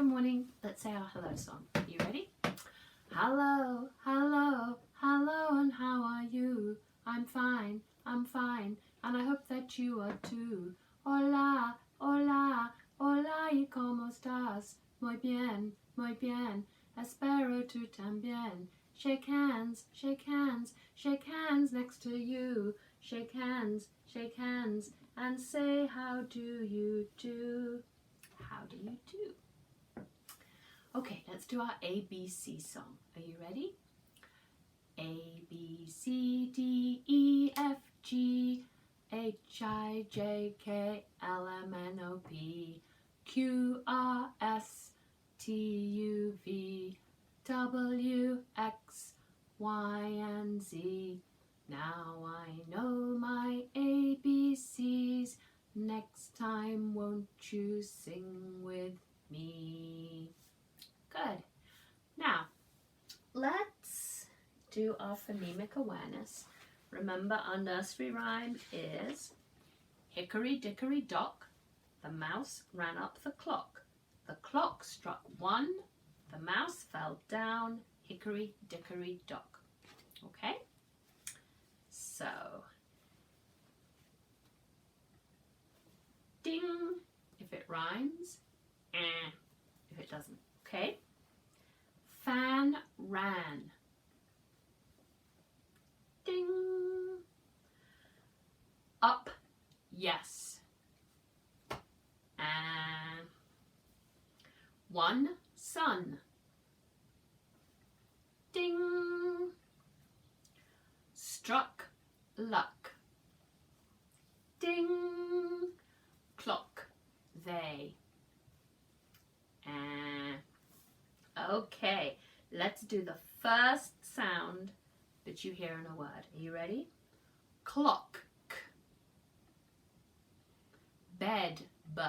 good morning. Let's say our hello song. You ready? Hello, hello, hello, and how are you? I'm fine, and I hope that you are too. Hola, hola, hola, ¿y cómo estás? Muy bien, espero tú también. Shake hands, shake hands, shake hands next to you. Shake hands, and say how do you do? How do you do? Okay, let's do our ABC song. Are you ready? A, B, C, D, E, F, G, H, I, J, K, L, M, N, O, P, Q, R, S, T, U, V, W, X, Y, and Z. Now I know my ABCs. Next time, won't you sing with me? Good. Now, let's do our phonemic awareness. Remember, our nursery rhyme is hickory dickory dock, the mouse ran up the clock. The clock struck 1, the mouse fell down, hickory dickory dock. Okay? So, ding if it rhymes, if it doesn't. Okay? Fan ran. Ding. Up, yes. And one sun. Ding. Struck luck. Ding. Clock they. Okay, let's do the first sound that you hear in a word. Are you ready? Clock. K. Bed. B.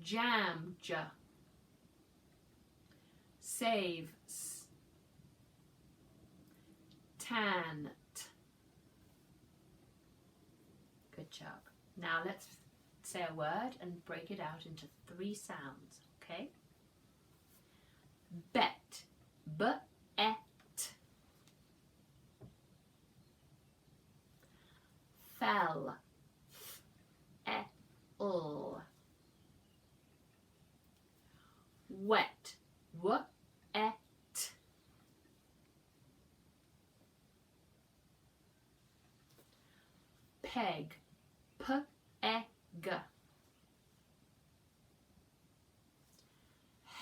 Jam. J. Save. S. Tan. T. Good job. Now let's say a word and break it out into 3 sounds, okay? Bet. B-et. Fell. F-e-l. Wet. W-et. Peg. P-e-g.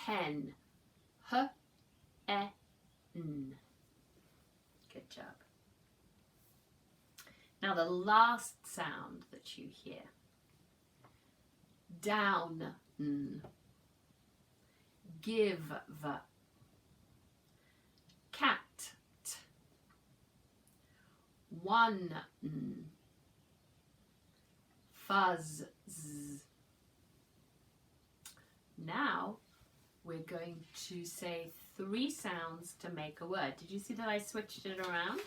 Hen. H-e-n. Good job. Now the last sound that you hear. Down. Give. V. Cat. T. One. Fuzz. Z. Now we're going to say 3 sounds to make a word. Did you see that I switched it around?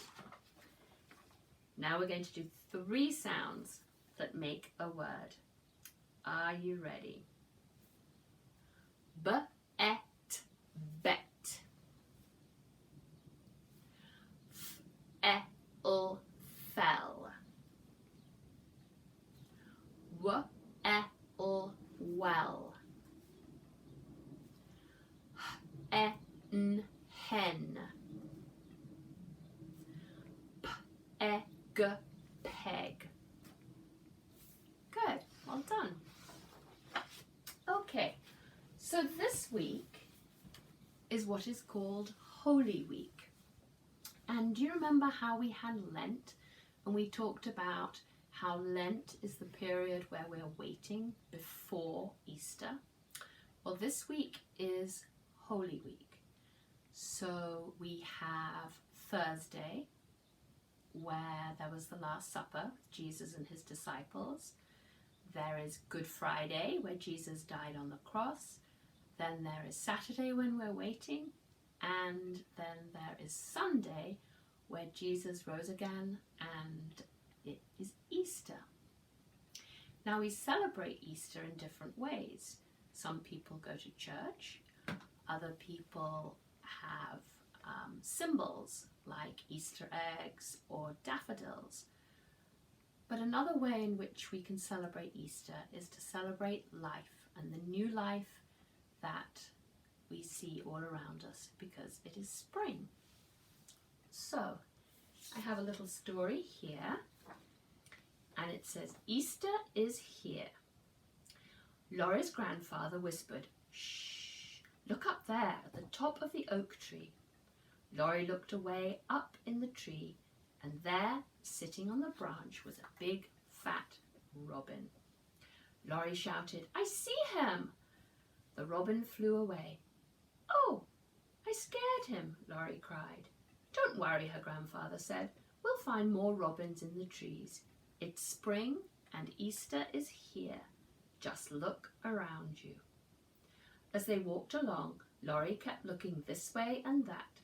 Now we're going to do 3 sounds that make a word. Are you ready? B-et, bet. F-e-l, fell. W-e-l, well. H-e-n, hen. P-e-g, peg. Good, well done. Okay, so this week is what is called Holy Week. And do you remember how we had Lent? And we talked about how Lent is the period where we're waiting before Easter. Well, this week is Holy Week. So we have Thursday, where there was the Last Supper, Jesus and his disciples. There is Good Friday, where Jesus died on the cross. Then there is Saturday, when we're waiting. And then there is Sunday, where Jesus rose again, and it is Easter. Now we celebrate Easter in different ways. Some people go to church. Other people have symbols like Easter eggs or daffodils. But another way in which we can celebrate Easter is to celebrate life and the new life that we see all around us because it is spring. So I have a little story here, and it says, Easter is here. Laurie's grandfather whispered, "Shh, look up there at the top of the oak tree." Laurie looked away up in the tree, and there, sitting on the branch, was a big, fat robin. Laurie shouted, "I see him!" The robin flew away. "Oh, I scared him," Laurie cried. "Don't worry," her grandfather said. "We'll find more robins in the trees. It's spring and Easter is here. Just look around you." As they walked along, Laurie kept looking this way and that.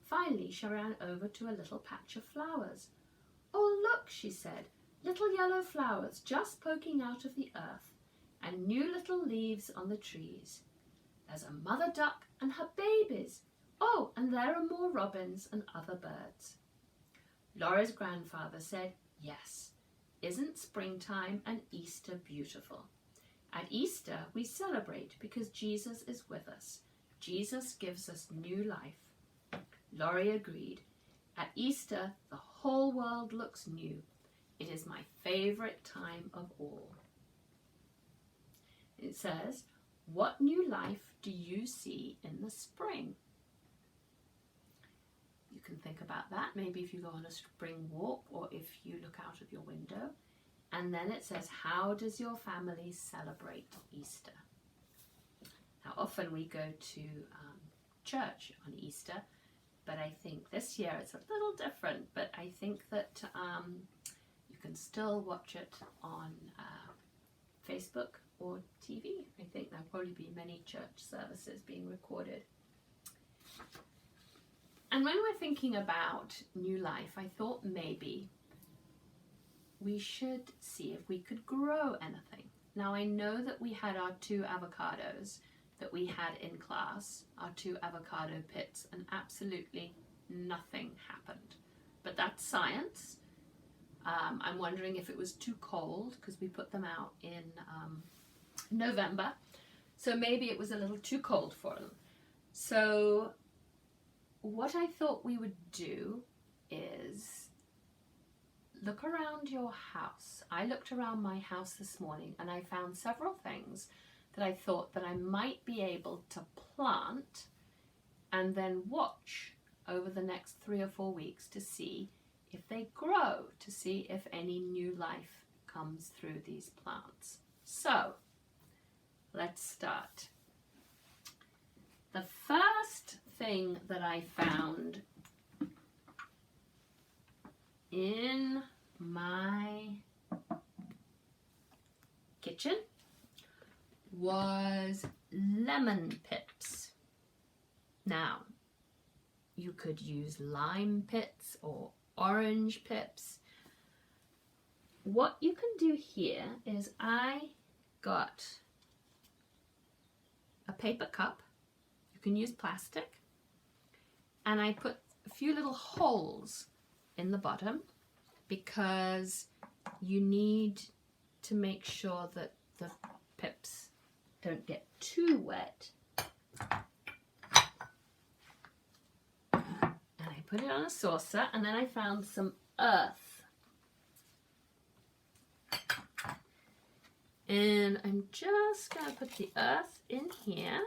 Finally, she ran over to a little patch of flowers. "Oh, look," she said, "little yellow flowers just poking out of the earth, and new little leaves on the trees. There's a mother duck and her babies. Oh, and there are more robins and other birds." Laurie's grandfather said, "Yes, isn't springtime and Easter beautiful? At Easter, we celebrate because Jesus is with us. Jesus gives us new life." Laurie agreed. "At Easter, the whole world looks new. It is my favorite time of all." It says, "What new life do you see in the spring?" You can think about that, maybe if you go on a spring walk or if you look out of your window. And then it says, how does your family celebrate Easter? Now, often we go to church on Easter, but I think this year it's a little different. But I think that you can still watch it on Facebook or TV. I think there'll probably be many church services being recorded. And when we're thinking about new life, I thought maybe we should see if we could grow anything. Now, I know that we had our 2 avocados that we had in class, our 2 avocado pits, and absolutely nothing happened. But that's science. I'm wondering if it was too cold because we put them out in November. So maybe it was a little too cold for them. So what I thought we would do is look around your house. I looked around my house this morning and I found several things that I thought that I might be able to plant and then watch over the next 3 or 4 weeks to see if they grow, to see if any new life comes through these plants. So let's start. The first thing that I found in my kitchen was lemon pips. Now, you could use lime pips or orange pips. What you can do here is I got a paper cup. You can use plastic. And I put a few little holes in the bottom because you need to make sure that the pips don't get too wet. And I put it on a saucer, and then I found some earth. And I'm just going to put the earth in here.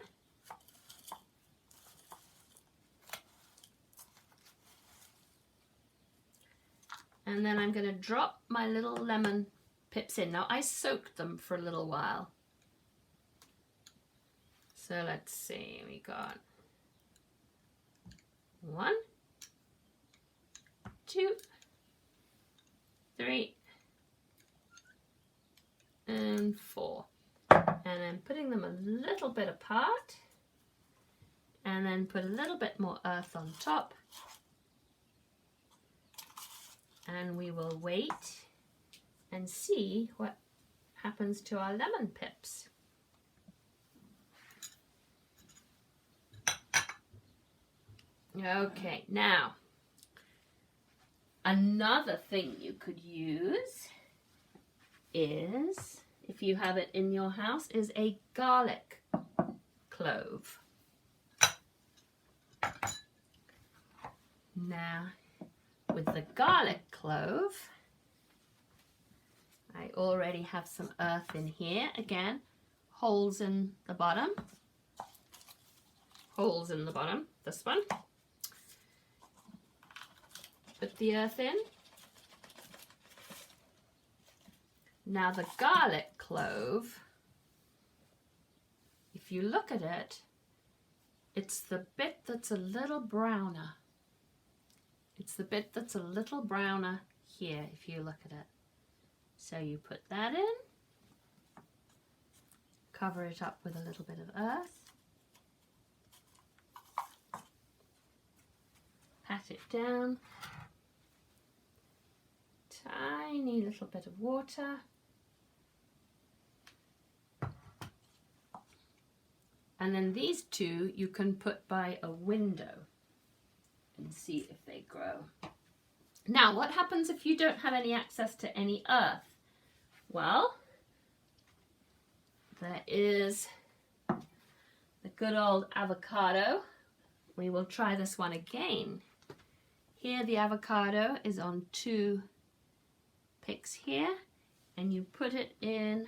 And then I'm going to drop my little lemon pips in. Now, I soaked them for a little while. So let's see, we got 1, 2, 3, and 4. And I'm putting them a little bit apart. And then put a little bit more earth on top. And we will wait and see what happens to our lemon pips. Okay, now another thing you could use is, if you have it in your house, is a garlic clove. Now, with the garlic clove, I already have some earth in here. Again, holes in the bottom. Holes in the bottom, this one. Put the earth in. Now the garlic clove, if you look at it, it's the bit that's a little browner. It's the bit that's a little browner here, if you look at it. So you put that in, cover it up with a little bit of earth, pat it down, tiny little bit of water, and then these two you can put by a window and see if they grow. Now, what happens if you don't have any access to any earth? Well, there is the good old avocado. We will try this one again. Here the avocado is on 2 picks here, and you put it in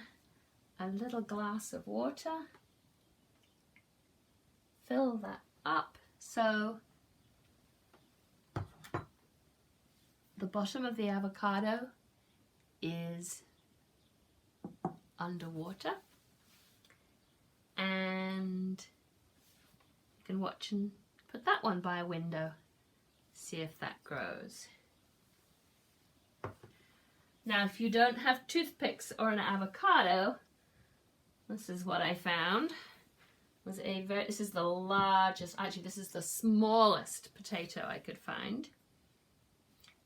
a little glass of water. Fill that up so the bottom of the avocado is underwater, and you can watch and put that one by a window, see if that grows. Now, if you don't have toothpicks or an avocado, this is what I found. This is the largest, actually this is the smallest potato I could find.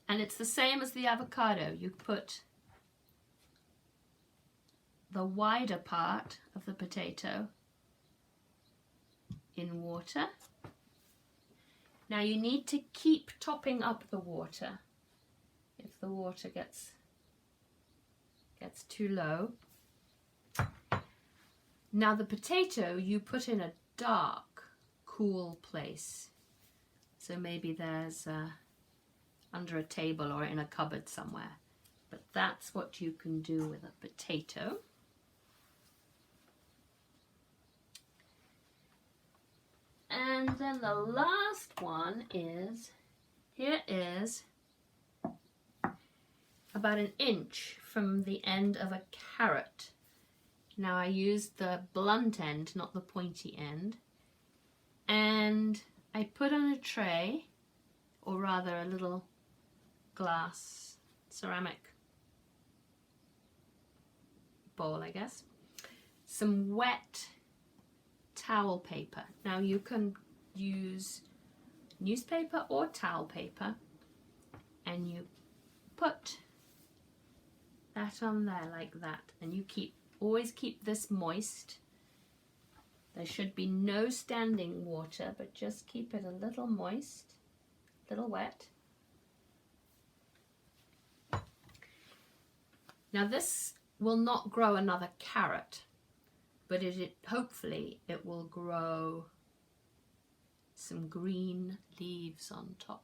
And it's the same as the avocado. You put the wider part of the potato in water. Now you need to keep topping up the water if the water gets too low. Now the potato you put in a dark, cool place. So maybe there's under a table or in a cupboard somewhere. But that's what you can do with a potato. And then the last one is, here is about 1 inch from the end of a carrot. Now I used the blunt end, not the pointy end. And I put on a tray, or rather a little glass ceramic bowl, I guess, some wet towel paper. Now you can use newspaper or towel paper, and you put that on there like that, and you always keep this moist. There should be no standing water, but just keep it a little moist, a little wet. Now this will not grow another carrot, but hopefully it will grow some green leaves on top.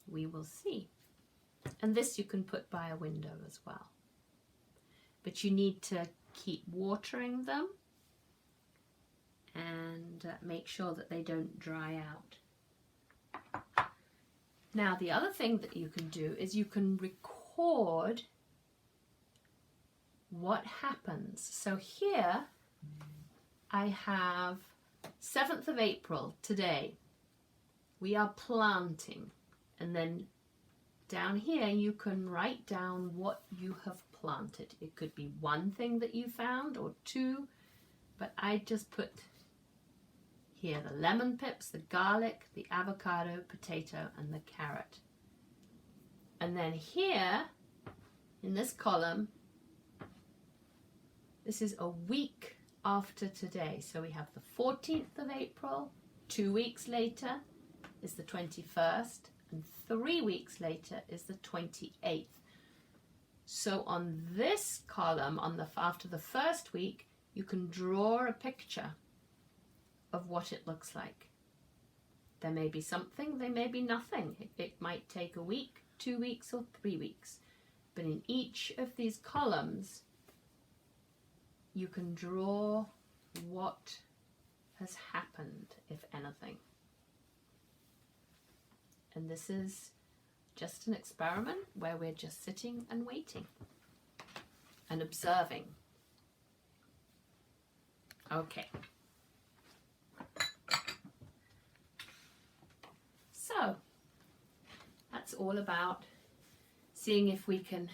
We will see. And this you can put by a window as well. But you need to keep watering them and make sure that they don't dry out. Now the other thing that you can do is you can record what happens. So here I have 7th of April today. We are planting, and then down here you can write down what you have planted. It could be 1 thing that you found or 2, but I just put here the lemon pips, the garlic, the avocado, potato, and the carrot. And then here in this column, this is a week after today. So we have the 14th of April, 2 weeks later, is the 21st, and 3 weeks later is the 28th. So on this column, after the first week, you can draw a picture of what it looks like. There may be something, there may be nothing. It might take a week, 2 weeks, or 3 weeks. But in each of these columns, you can draw what has happened, if anything. And this is just an experiment where we're just sitting and waiting and observing. Okay. So that's all about seeing if we can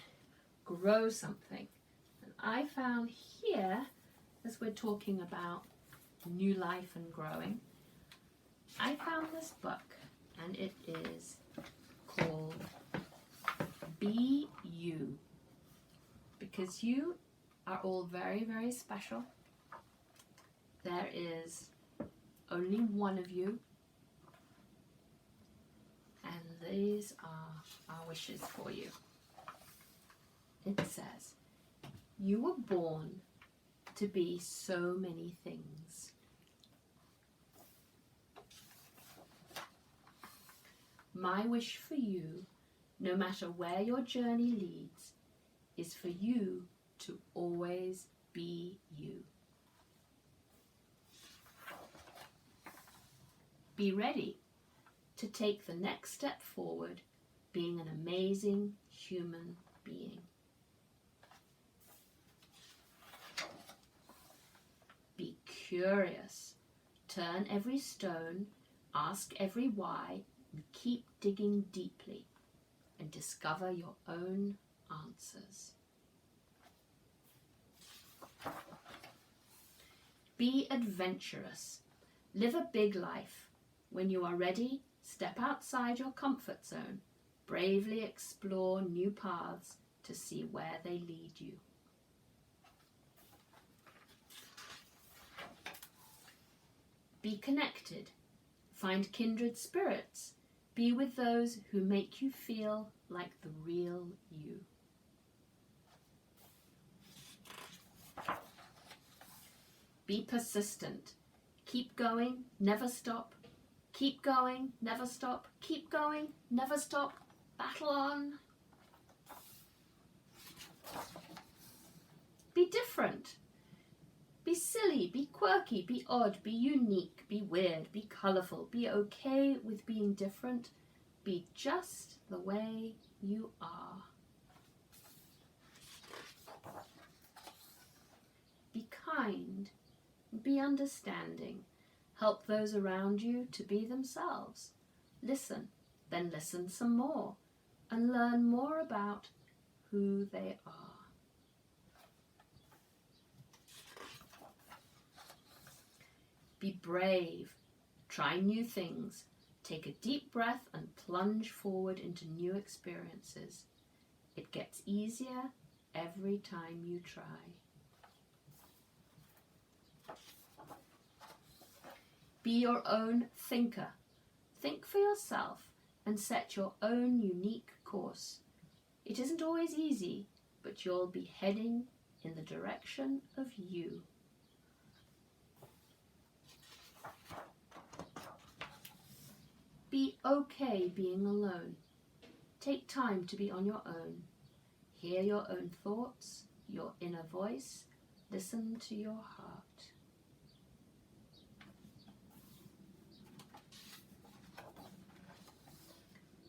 grow something. And I found here, as we're talking about new life and growing, I found this book, and it is called Be You, because you are all very, very special. There is only one of you, and these are our wishes for you. It says, you were born to be so many things. My wish for you, no matter where your journey leads, is for you to always be you. Be ready to take the next step forward, being an amazing human being. Be curious. Turn every stone, ask every why, and keep digging deeply and discover your own answers. Be adventurous. Live a big life. When you are ready, step outside your comfort zone. Bravely explore new paths to see where they lead you. Be connected. Find kindred spirits. Be with those who make you feel like the real you. Be persistent. Keep going, never stop. Keep going, never stop. Keep going, never stop. Battle on. Be different. Be silly, be quirky, be odd, be unique, be weird, be colourful, be okay with being different. Be just the way you are. Be kind, be understanding. Help those around you to be themselves. Listen, then listen some more, and learn more about who they are. Be brave. Try new things. Take a deep breath and plunge forward into new experiences. It gets easier every time you try. Be your own thinker. Think for yourself and set your own unique course. It isn't always easy, but you'll be heading in the direction of you. Be okay being alone. Take time to be on your own. Hear your own thoughts, your inner voice. Listen to your heart.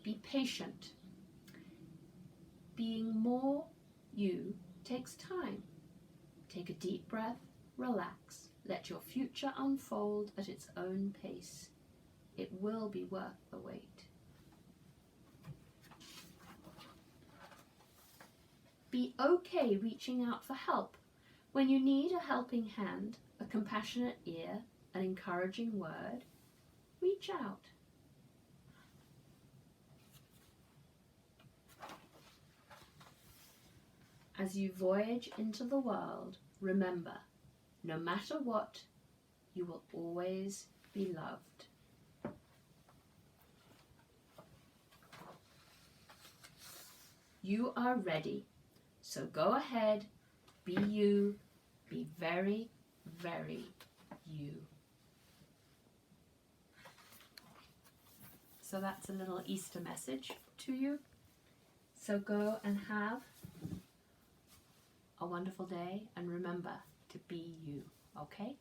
Be patient. Being more you takes time. Take a deep breath, relax. Let your future unfold at its own pace. It will be worth the wait. Be okay reaching out for help. When you need a helping hand, a compassionate ear, an encouraging word, reach out. As you voyage into the world, remember, no matter what, you will always be loved. You are ready. So go ahead, be you, be very, very you. So that's a little Easter message to you. So go and have a wonderful day, and remember to be you, okay?